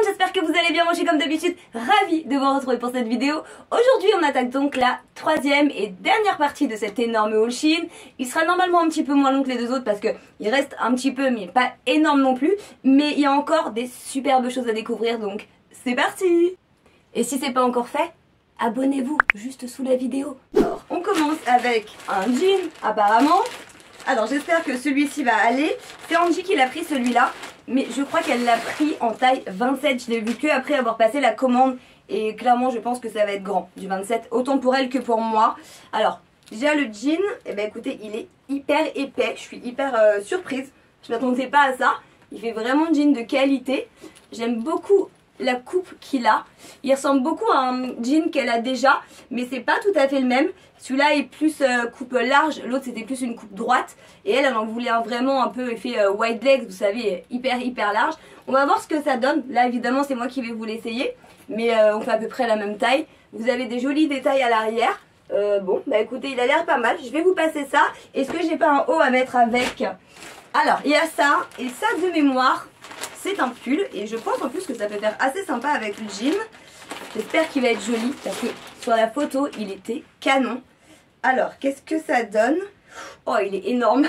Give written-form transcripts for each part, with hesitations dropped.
monde, j'espère que vous allez bien. Moi je suis comme d'habitude ravie de vous retrouver pour cette vidéo. Aujourd'hui on attaque donc la troisième et dernière partie de cet énorme haul Shein. Il sera normalement un petit peu moins long que les deux autres parce que il reste un petit peu mais pas énorme non plus. Mais il y a encore des superbes choses à découvrir, donc c'est parti. Et si c'est pas encore fait, abonnez-vous juste sous la vidéo. Alors on commence avec un jean apparemment. Alors j'espère que celui-ci va aller. C'est Angie qui l'a pris celui-là. Mais je crois qu'elle l'a pris en taille 27. Je l'ai vu que après avoir passé la commande. Et clairement je pense que ça va être grand. Du 27. Autant pour elle que pour moi. Alors déjà le jean. Et ben écoutez, il est hyper épais. Je suis hyper surprise. Je m'attendais pas à ça. Il fait vraiment jean de qualité. J'aime beaucoup la coupe qu'il a. Il ressemble beaucoup à un jean qu'elle a déjà. Mais c'est pas tout à fait le même. Celui-là est plus coupe large, l'autre c'était plus une coupe droite. Et elle en voulait un vraiment un peu effet wide legs, vous savez, hyper large. On va voir ce que ça donne. Là évidemment c'est moi qui vais vous l'essayer. Mais on fait à peu près la même taille. Vous avez des jolis détails à l'arrière. Bon, bah écoutez, il a l'air pas mal. Je vais vous passer ça. Est-ce que j'ai pas un haut à mettre avec? Alors, il y a ça. Et ça de mémoire, c'est un pull. Et je pense en plus que ça peut faire assez sympa avec le jean. J'espère qu'il va être joli parce que sur la photo, il était canon. Alors, qu'est-ce que ça donne? Oh, il est énorme.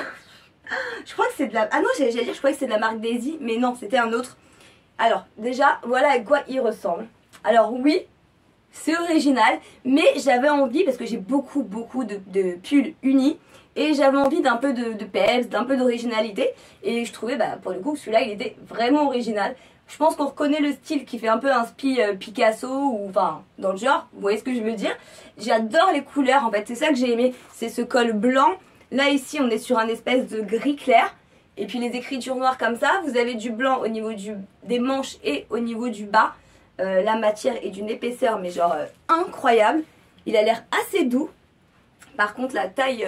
Je crois que c'est de la... Ah non, j'allais dire, je croyais que c'est de la marque Daisy, mais non, c'était un autre. Alors, déjà, voilà à quoi il ressemble. Alors oui, c'est original, mais j'avais envie, parce que j'ai beaucoup de pulls unis, et j'avais envie d'un peu de peps, d'un peu d'originalité, et je trouvais, bah, pour le coup, celui-là, il était vraiment original. Je pense qu'on reconnaît le style qui fait un peu un Picasso ou enfin dans le genre, vous voyez ce que je veux dire. J'adore les couleurs en fait, c'est ça que j'ai aimé, c'est ce col blanc. Là ici on est sur un espèce de gris clair et puis les écritures noires comme ça. Vous avez du blanc au niveau des manches et au niveau du bas. La matière est d'une épaisseur mais genre incroyable. Il a l'air assez doux. Par contre la taille,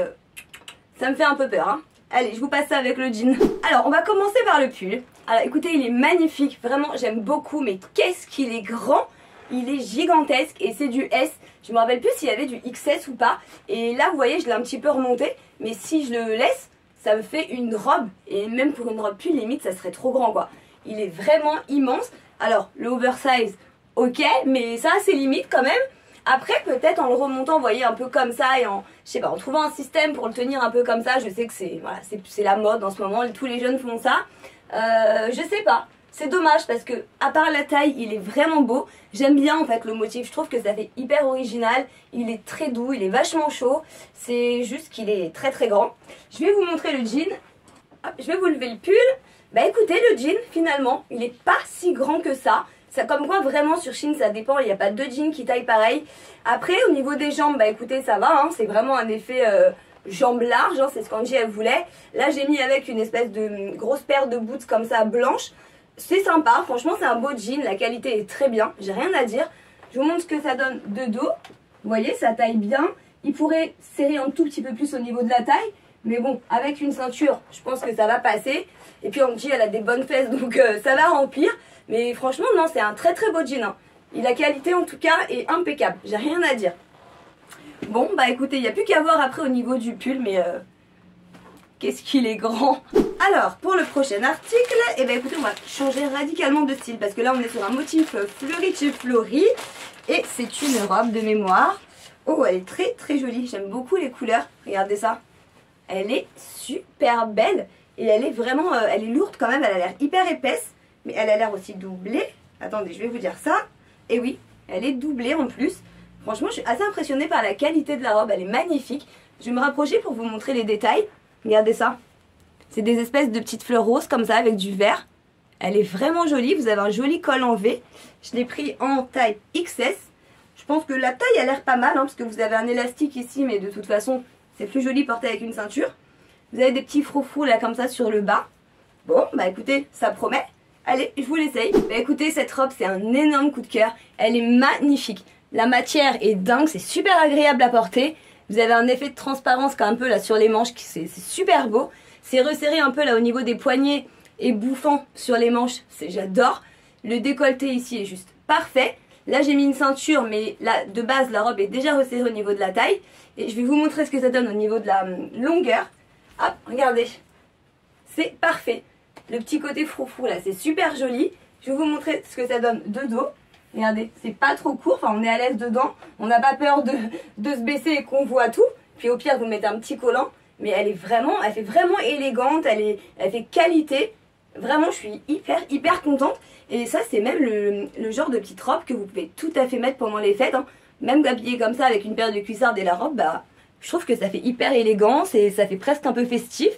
ça me fait un peu peur hein. Allez, je vous passe ça avec le jean. Alors, on va commencer par le pull. Alors, écoutez, il est magnifique. Vraiment, j'aime beaucoup. Mais qu'est-ce qu'il est grand! Il est gigantesque et c'est du S. Je me rappelle plus s'il y avait du XS ou pas. Et là, vous voyez, je l'ai un petit peu remonté. Mais si je le laisse, ça me fait une robe. Et même pour une robe pull, limite, ça serait trop grand, quoi. Il est vraiment immense. Alors, le oversize, ok. Mais ça, c'est limite quand même. Après, peut-être en le remontant, vous voyez, un peu comme ça et en, je sais pas, en trouvant un système pour le tenir un peu comme ça. Je sais que c'est voilà, c'est la mode en ce moment, tous les jeunes font ça. Je sais pas, c'est dommage parce que, à part la taille, il est vraiment beau. J'aime bien en fait le motif, je trouve que ça fait hyper original. Il est très doux, il est vachement chaud. C'est juste qu'il est très grand. Je vais vous montrer le jean. Hop, je vais vous lever le pull. Bah écoutez, le jean, finalement, il est pas si grand que ça. Ça, comme quoi vraiment sur Shein ça dépend, il n'y a pas deux jeans qui taillent pareil. Après au niveau des jambes, bah écoutez ça va, hein, c'est vraiment un effet jambes larges, hein, c'est ce qu'Angie elle voulait. Là j'ai mis avec une espèce de grosse paire de boots comme ça blanches. C'est sympa, franchement c'est un beau jean, la qualité est très bien, j'ai rien à dire. Je vous montre ce que ça donne de dos, vous voyez ça taille bien. Il pourrait serrer un tout petit peu plus au niveau de la taille. Mais bon, avec une ceinture, je pense que ça va passer. Et puis Angie elle a des bonnes fesses donc ça va remplir. Mais franchement, non, c'est un très beau jean. Hein. La qualité, en tout cas, est impeccable. J'ai rien à dire. Bon, bah écoutez, il n'y a plus qu'à voir après au niveau du pull, mais qu'est-ce qu'il est grand. Alors, pour le prochain article, eh ben écoutez, on va changer radicalement de style. Parce que là, on est sur un motif fleuri chez Fleury. Et c'est une robe de mémoire. Oh, elle est très jolie. J'aime beaucoup les couleurs. Regardez ça. Elle est super belle. Et elle est vraiment, elle est lourde quand même. Elle a l'air hyper épaisse. Mais elle a l'air aussi doublée. Attendez, je vais vous dire ça. Et oui, elle est doublée en plus. Franchement, je suis assez impressionnée par la qualité de la robe. Elle est magnifique. Je vais me rapprocher pour vous montrer les détails. Regardez ça. C'est des espèces de petites fleurs roses comme ça avec du vert. Elle est vraiment jolie. Vous avez un joli col en V. Je l'ai pris en taille XS. Je pense que la taille a l'air pas mal. Hein, parce que vous avez un élastique ici. Mais de toute façon, c'est plus joli porté avec une ceinture. Vous avez des petits froufrous là comme ça sur le bas. Bon, bah écoutez, ça promet. Allez, je vous l'essaye. Bah écoutez, cette robe, c'est un énorme coup de cœur. Elle est magnifique. La matière est dingue, c'est super agréable à porter. Vous avez un effet de transparence quand même un peu là sur les manches, c'est super beau. C'est resserré un peu là au niveau des poignets et bouffant sur les manches, j'adore. Le décolleté ici est juste parfait. Là j'ai mis une ceinture, mais là de base la robe est déjà resserrée au niveau de la taille. Et je vais vous montrer ce que ça donne au niveau de la longueur. Hop, regardez. C'est parfait. Le petit côté froufrou là, c'est super joli. Je vais vous montrer ce que ça donne de dos. Regardez, c'est pas trop court, enfin on est à l'aise dedans. On n'a pas peur de se baisser et qu'on voit tout. Puis au pire, vous mettez un petit collant. Mais elle fait vraiment élégante, elle fait qualité. Vraiment, je suis hyper contente. Et ça, c'est même le genre de petite robe que vous pouvez tout à fait mettre pendant les fêtes. Hein. Même habillée comme ça avec une paire de cuissardes et la robe, bah, je trouve que ça fait hyper élégant, ça fait presque un peu festif.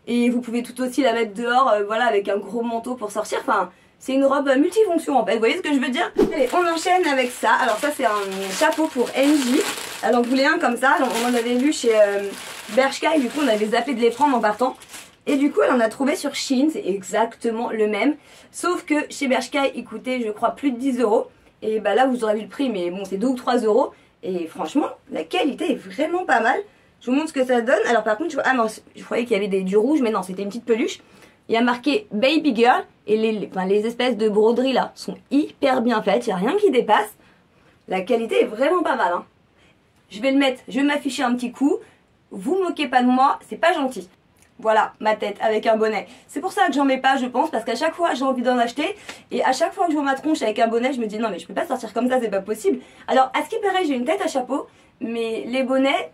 Et vous pouvez tout aussi la mettre dehors, voilà, avec un gros manteau pour sortir. Enfin, c'est une robe multifonction en fait, vous voyez ce que je veux dire? Allez, on enchaîne avec ça. Alors ça, c'est un chapeau pour NJ. Alors je voulais un comme ça, on en avait vu chez Bershka et du coup on avait zappé de les prendre en partant. Et du coup elle en a trouvé sur Shein, c'est exactement le même. Sauf que chez Bershka il coûtait je crois plus de 10 €. Et bah là vous aurez vu le prix, mais bon c'est 2 ou 3 €. Et franchement la qualité est vraiment pas mal. Je vous montre ce que ça donne. Alors par contre, ah non, je croyais qu'il y avait du rouge, mais non, c'était une petite peluche. Il y a marqué Baby Girl et les espèces de broderies là sont hyper bien faites, il n'y a rien qui dépasse. La qualité est vraiment pas mal. Hein. Je vais le mettre, je vais m'afficher un petit coup. Vous moquez pas de moi, c'est pas gentil. Voilà, ma tête avec un bonnet. C'est pour ça que j'en mets pas, je pense, parce qu'à chaque fois j'ai envie d'en acheter. Et à chaque fois que je vois ma tronche avec un bonnet, je me dis non mais je peux pas sortir comme ça, c'est pas possible. Alors à ce qui paraît, j'ai une tête à chapeau, mais les bonnets,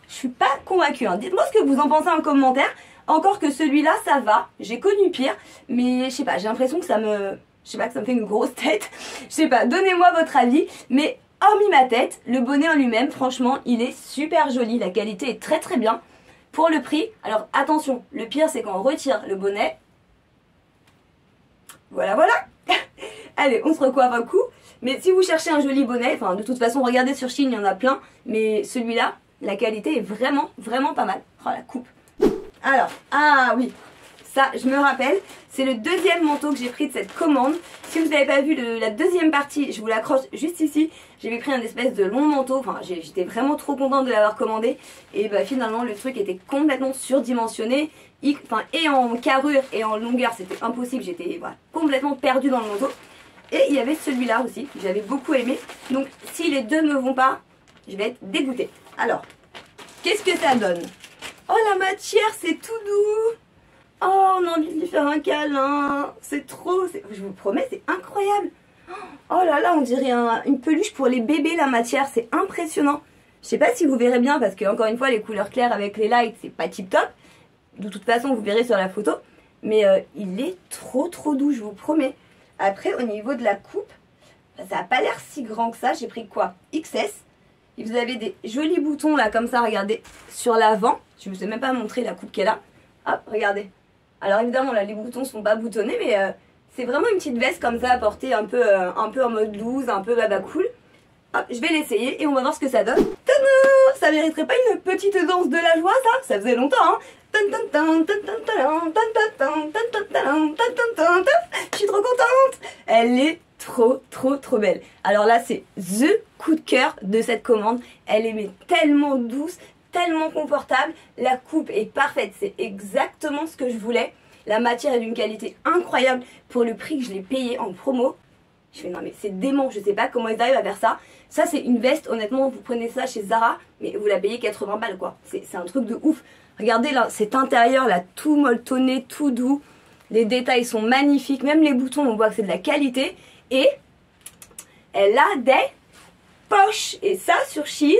je suis pas convaincue. Hein. Dites-moi ce que vous en pensez en commentaire. Encore que celui-là, ça va. J'ai connu pire, mais je sais pas, j'ai l'impression que ça me fait une grosse tête. Je sais pas, donnez-moi votre avis. Mais hormis ma tête, le bonnet en lui-même, franchement, il est super joli. La qualité est très bien. Pour le prix, alors attention, le pire c'est quand on retire le bonnet. Voilà. Allez, on se recoiffe un coup. Mais si vous cherchez un joli bonnet, enfin de toute façon, regardez sur Shein, il y en a plein. Mais celui-là, la qualité est vraiment pas mal. Oh la coupe. Alors, ah oui, ça je me rappelle, c'est le deuxième manteau que j'ai pris de cette commande. Si vous n'avez pas vu la deuxième partie, je vous l'accroche juste ici. J'avais pris un espèce de long manteau, enfin j'étais vraiment trop contente de l'avoir commandé. Et bah finalement le truc était complètement surdimensionné. Et en carrure et en longueur c'était impossible, j'étais complètement perdue dans le manteau. Et il y avait celui-là aussi, que j'avais beaucoup aimé. Donc si les deux ne vont pas, je vais être dégoûtée. Alors, qu'est-ce que ça donne? Oh la matière c'est tout doux. Oh on a envie de lui faire un câlin. C'est trop, je vous promets c'est incroyable. Oh là là on dirait une peluche pour les bébés la matière, c'est impressionnant. Je sais pas si vous verrez bien parce que encore une fois les couleurs claires avec les lights c'est pas tip top. De toute façon vous verrez sur la photo. Mais il est trop doux je vous promets. Après au niveau de la coupe, ça n'a pas l'air si grand que ça. J'ai pris quoi? XS. Et vous avez des jolis boutons là comme ça, regardez, sur l'avant. Je ne vous ai même pas montré la coupe qu'elle a. Hop, regardez. Alors évidemment là les boutons sont pas boutonnés mais c'est vraiment une petite veste comme ça à porter un peu en mode loose, un peu baba cool. Hop, je vais l'essayer et on va voir ce que ça donne. Tadam! Ça mériterait pas une petite danse de la joie ça? Ça faisait longtemps hein. Je suis trop contente. Elle est trop belle. Alors là c'est the coup de cœur de cette commande. Elle est mais tellement douce, tellement confortable. La coupe est parfaite, c'est exactement ce que je voulais. La matière est d'une qualité incroyable pour le prix que je l'ai payé en promo. Je fais non mais c'est dément, je sais pas comment ils arrivent à faire ça. Ça c'est une veste, honnêtement vous prenez ça chez Zara, mais vous la payez 80 balles quoi. C'est un truc de ouf. Regardez là, cet intérieur là, tout molletonné, tout doux. Les détails sont magnifiques, même les boutons on voit que c'est de la qualité. Et elle a des poches. Et ça sur Shein,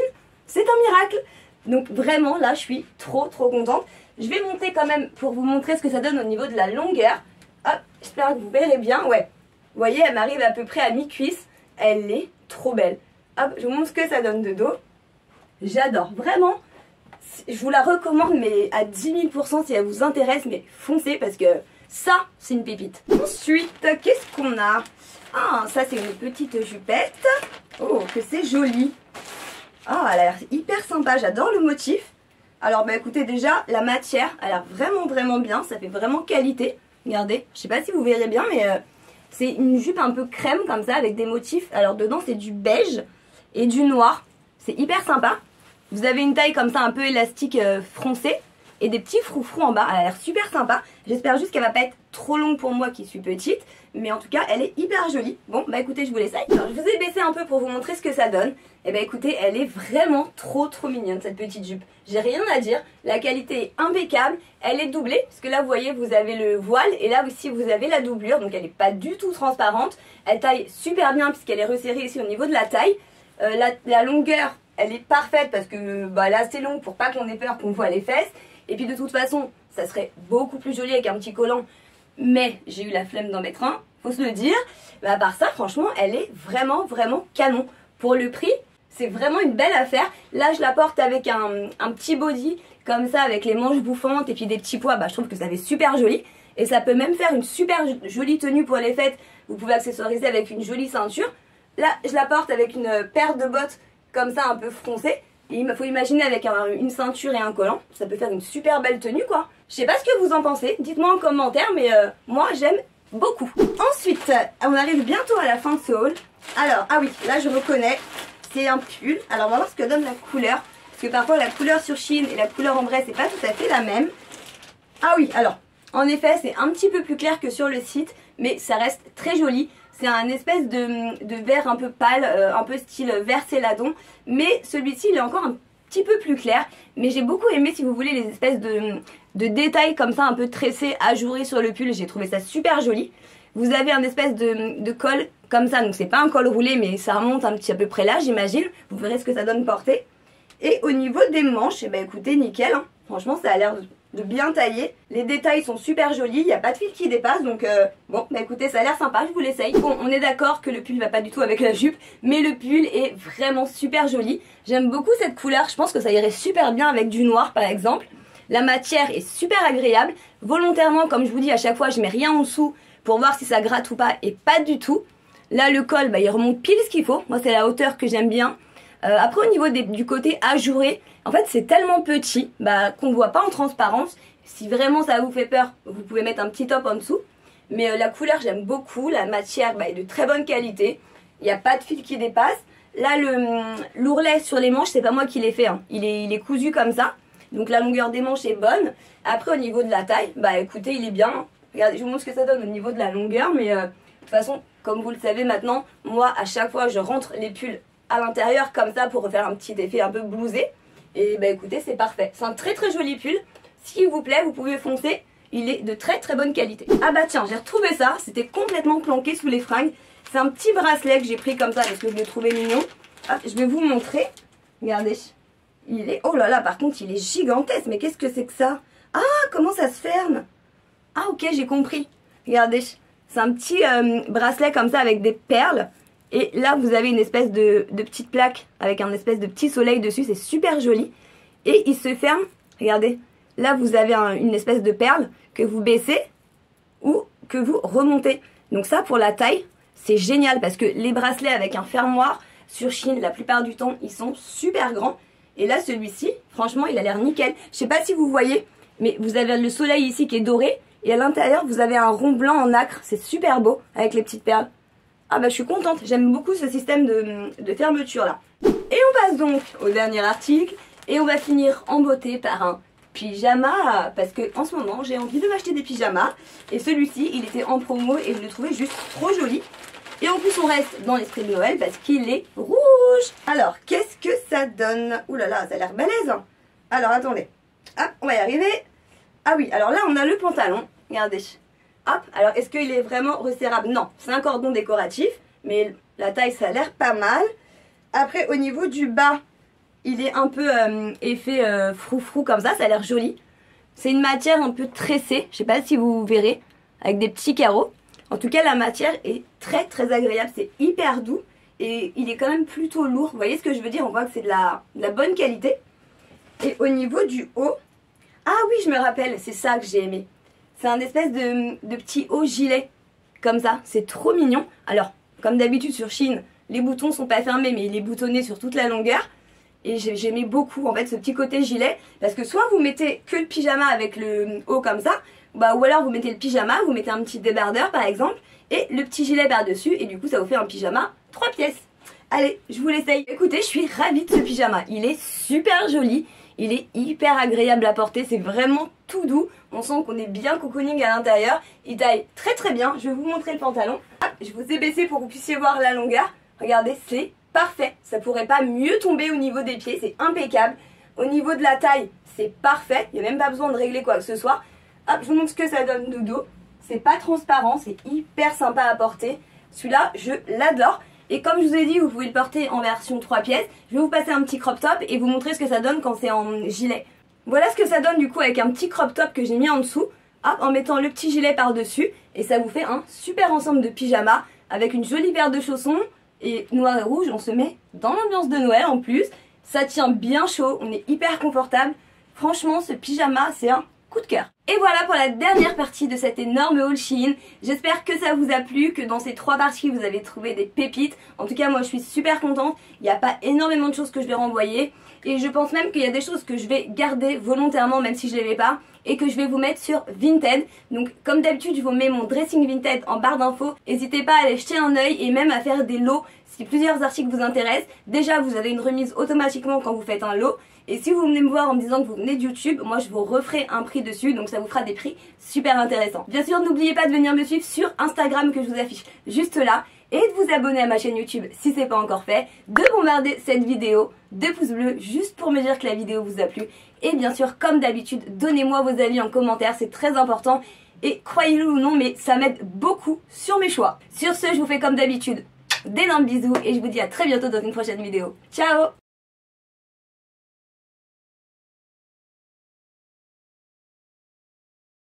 c'est un miracle. Donc vraiment là je suis trop contente. Je vais monter quand même pour vous montrer ce que ça donne au niveau de la longueur. Hop, j'espère que vous verrez bien. Ouais, vous voyez elle m'arrive à peu près à mi-cuisse. Elle est trop belle. Hop, je vous montre ce que ça donne de dos. J'adore, vraiment. Je vous la recommande mais à 10 000% si elle vous intéresse. Mais foncez parce que ça c'est une pépite. Ensuite, qu'est-ce qu'on a? Ah, ça c'est une petite jupette. Oh, que c'est joli. Ah, elle a l'air hyper sympa, j'adore le motif. Alors bah écoutez déjà, la matière a l'air vraiment bien, ça fait vraiment qualité. Regardez, je sais pas si vous verrez bien mais c'est une jupe un peu crème comme ça avec des motifs. Alors dedans c'est du beige et du noir, c'est hyper sympa. Vous avez une taille comme ça un peu élastique froncée. et des petits froufrous en bas. Elle a l'air super sympa. J'espère juste qu'elle va pas être trop longue pour moi qui suis petite. Mais en tout cas, elle est hyper jolie. Bon, bah écoutez, je vous l'essaye. Alors, je vous ai baissé un peu pour vous montrer ce que ça donne. Et bah écoutez, elle est vraiment trop mignonne cette petite jupe. J'ai rien à dire. La qualité est impeccable. Elle est doublée, parce que là, vous voyez, vous avez le voile. Et là aussi, vous avez la doublure. Donc, elle n'est pas du tout transparente. Elle taille super bien, puisqu'elle est resserrée ici au niveau de la taille. La longueur, elle est parfaite, parce que bah, elle est assez longue pour pas qu'on ait peur qu'on voit les fesses. Et puis, de toute façon, ça serait beaucoup plus joli avec un petit collant. Mais j'ai eu la flemme d'en mettre un, faut se le dire. Mais à part ça, franchement, elle est vraiment canon. Pour le prix, c'est vraiment une belle affaire. Là, je la porte avec un petit body, comme ça, avec les manches bouffantes et puis des petits pois. Bah, je trouve que ça fait super joli. Et ça peut même faire une super jolie tenue pour les fêtes. Vous pouvez accessoiriser avec une jolie ceinture. Là, je la porte avec une paire de bottes, comme ça, un peu froncée. Et il faut imaginer avec une ceinture et un collant. Ça peut faire une super belle tenue, quoi. Je sais pas ce que vous en pensez. Dites-moi en commentaire, mais moi, j'aime beaucoup. Ensuite, on arrive bientôt à la fin de ce haul. Alors, ah oui, là, je reconnais. C'est un pull. Alors, on va voir ce que donne la couleur. Parce que parfois, la couleur sur Shein et la couleur en vrai, c'est pas tout à fait la même. Ah oui, alors, en effet, c'est un petit peu plus clair que sur le site. Mais ça reste très joli. C'est un espèce de vert un peu pâle, un peu style vert céladon. Mais celui-ci, il est encore un petit peu plus clair. Mais j'ai beaucoup aimé, si vous voulez, les espèces de détails comme ça, un peu tressés, ajourés sur le pull. J'ai trouvé ça super joli. Vous avez un espèce de col comme ça. Donc c'est pas un col roulé, mais ça remonte un petit à peu près là, j'imagine. Vous verrez ce que ça donne porté. Et au niveau des manches, eh ben, écoutez, nickel. Hein. Franchement, ça a l'air de bien tailler. Les détails sont super jolis, il n'y a pas de fil qui dépasse, donc bon, bah écoutez, ça a l'air sympa, je vous l'essaye. Bon, on est d'accord que le pull va pas du tout avec la jupe, mais le pull est vraiment super joli. J'aime beaucoup cette couleur, je pense que ça irait super bien avec du noir par exemple. La matière est super agréable. Volontairement, comme je vous dis à chaque fois, je mets rien en dessous pour voir si ça gratte ou pas, et pas du tout. Là, le col, bah, il remonte pile ce qu'il faut. Moi, c'est la hauteur que j'aime bien. Après, au niveau du côté ajouré, en fait, c'est tellement petit bah, qu'on ne voit pas en transparence. Si vraiment ça vous fait peur, vous pouvez mettre un petit top en dessous. Mais la couleur, j'aime beaucoup. La matière bah, est de très bonne qualité. Il n'y a pas de fil qui dépasse. Là, l'ourlet sur les manches, c'est pas moi qui l'ai fait. Hein. Il est cousu comme ça. Donc la longueur des manches est bonne. Après, au niveau de la taille, bah écoutez, il est bien. Regardez, je vous montre ce que ça donne au niveau de la longueur. Mais de toute façon, comme vous le savez maintenant, moi, à chaque fois, je rentre les pulls à l'intérieur comme ça pour faire un petit effet un peu blousé. Et bah écoutez, c'est parfait. C'est un très joli pull. S'il vous plaît, vous pouvez foncer. Il est de très bonne qualité. Ah bah tiens, j'ai retrouvé ça. C'était complètement planqué sous les fringues. C'est un petit bracelet que j'ai pris comme ça parce que je l'ai trouvé mignon. Hop, je vais vous montrer. Regardez. Il est... Oh là là, par contre, il est gigantesque. Mais qu'est-ce que c'est que ça? Ah, comment ça se ferme? Ah ok, j'ai compris. Regardez. C'est un petit bracelet comme ça avec des perles. Et là, vous avez une espèce de petite plaque avec un espèce de petit soleil dessus. C'est super joli. Et il se ferme. Regardez. Là, vous avez une espèce de perle que vous baissez ou que vous remontez. Donc ça, pour la taille, c'est génial parce que les bracelets avec un fermoir sur Shein, la plupart du temps, ils sont super grands. Et là, celui-ci, franchement, il a l'air nickel. Je sais pas si vous voyez, mais vous avez le soleil ici qui est doré. Et à l'intérieur, vous avez un rond blanc en nacre. C'est super beau avec les petites perles. Ah bah je suis contente, j'aime beaucoup ce système de fermeture là. Et on passe donc au dernier article et on va finir en beauté par un pyjama parce que en ce moment j'ai envie de m'acheter des pyjamas et celui-ci il était en promo et je le trouvais juste trop joli. Et en plus on reste dans l'esprit de Noël parce qu'il est rouge. Alors qu'est-ce que ça donne? Ouh là là, ça a l'air balèze. Alors attendez, hop, on va y arriver. Ah oui, alors là on a le pantalon, regardez. Hop, alors est-ce qu'il est vraiment resserrable? Non, c'est un cordon décoratif, mais la taille ça a l'air pas mal. Après au niveau du bas, il est un peu effet froufrou comme ça a l'air joli. C'est une matière un peu tressée, je sais pas si vous verrez, avec des petits carreaux. En tout cas la matière est très agréable, c'est hyper doux et il est quand même plutôt lourd. Vous voyez ce que je veux dire? On voit que c'est de la bonne qualité. Et au niveau du haut, ah oui je me rappelle, c'est ça que j'ai aimé. C'est un espèce de petit haut gilet, comme ça, c'est trop mignon. Alors, comme d'habitude sur Shein, les boutons sont pas fermés, mais il est boutonné sur toute la longueur. Et j'aimais beaucoup, en fait, ce petit côté gilet, parce que soit vous mettez que le pyjama avec le haut comme ça, bah, ou alors vous mettez le pyjama, vous mettez un petit débardeur par exemple, et le petit gilet par-dessus, et du coup ça vous fait un pyjama 3 pièces. Allez, je vous l'essaye. Écoutez, je suis ravie de ce pyjama, il est super joli. Il est hyper agréable à porter, c'est vraiment tout doux. On sent qu'on est bien cocooning à l'intérieur. Il taille très très bien. Je vais vous montrer le pantalon. Je vous ai baissé pour que vous puissiez voir la longueur. Regardez, c'est parfait. Ça pourrait pas mieux tomber au niveau des pieds, c'est impeccable. Au niveau de la taille, c'est parfait. Il n'y a même pas besoin de régler quoi que ce soit. Hop, je vous montre ce que ça donne de dos. C'est pas transparent, c'est hyper sympa à porter. Celui-là, je l'adore. Et comme je vous ai dit, vous pouvez le porter en version 3 pièces. Je vais vous passer un petit crop top et vous montrer ce que ça donne quand c'est en gilet. Voilà ce que ça donne du coup avec un petit crop top que j'ai mis en dessous. Hop, en mettant le petit gilet par-dessus. Et ça vous fait un super ensemble de pyjama avec une jolie paire de chaussons. Et noir et rouge, on se met dans l'ambiance de Noël en plus. Ça tient bien chaud, on est hyper confortable. Franchement, ce pyjama, c'est un coup de cœur. Et voilà pour la dernière partie de cet énorme haul Shein. J'espère que ça vous a plu, que dans ces 3 parties vous avez trouvé des pépites. En tout cas moi je suis super contente, il n'y a pas énormément de choses que je vais renvoyer. Et je pense même qu'il y a des choses que je vais garder volontairement même si je ne les mets pas. Et que je vais vous mettre sur Vinted. Donc comme d'habitude je vous mets mon dressing Vinted en barre d'infos. N'hésitez pas à aller jeter un œil et même à faire des lots si plusieurs articles vous intéressent. Déjà vous avez une remise automatiquement quand vous faites un lot. Et si vous venez me voir en me disant que vous venez de YouTube, moi je vous referai un prix dessus, donc ça vous fera des prix super intéressants. Bien sûr, n'oubliez pas de venir me suivre sur Instagram que je vous affiche juste là, et de vous abonner à ma chaîne YouTube si c'est pas encore fait, de bombarder cette vidéo de pouces bleus juste pour me dire que la vidéo vous a plu, et bien sûr, comme d'habitude, donnez-moi vos avis en commentaire, c'est très important, et croyez-le ou non, mais ça m'aide beaucoup sur mes choix. Sur ce, je vous fais comme d'habitude d'énormes bisous, et je vous dis à très bientôt dans une prochaine vidéo. Ciao!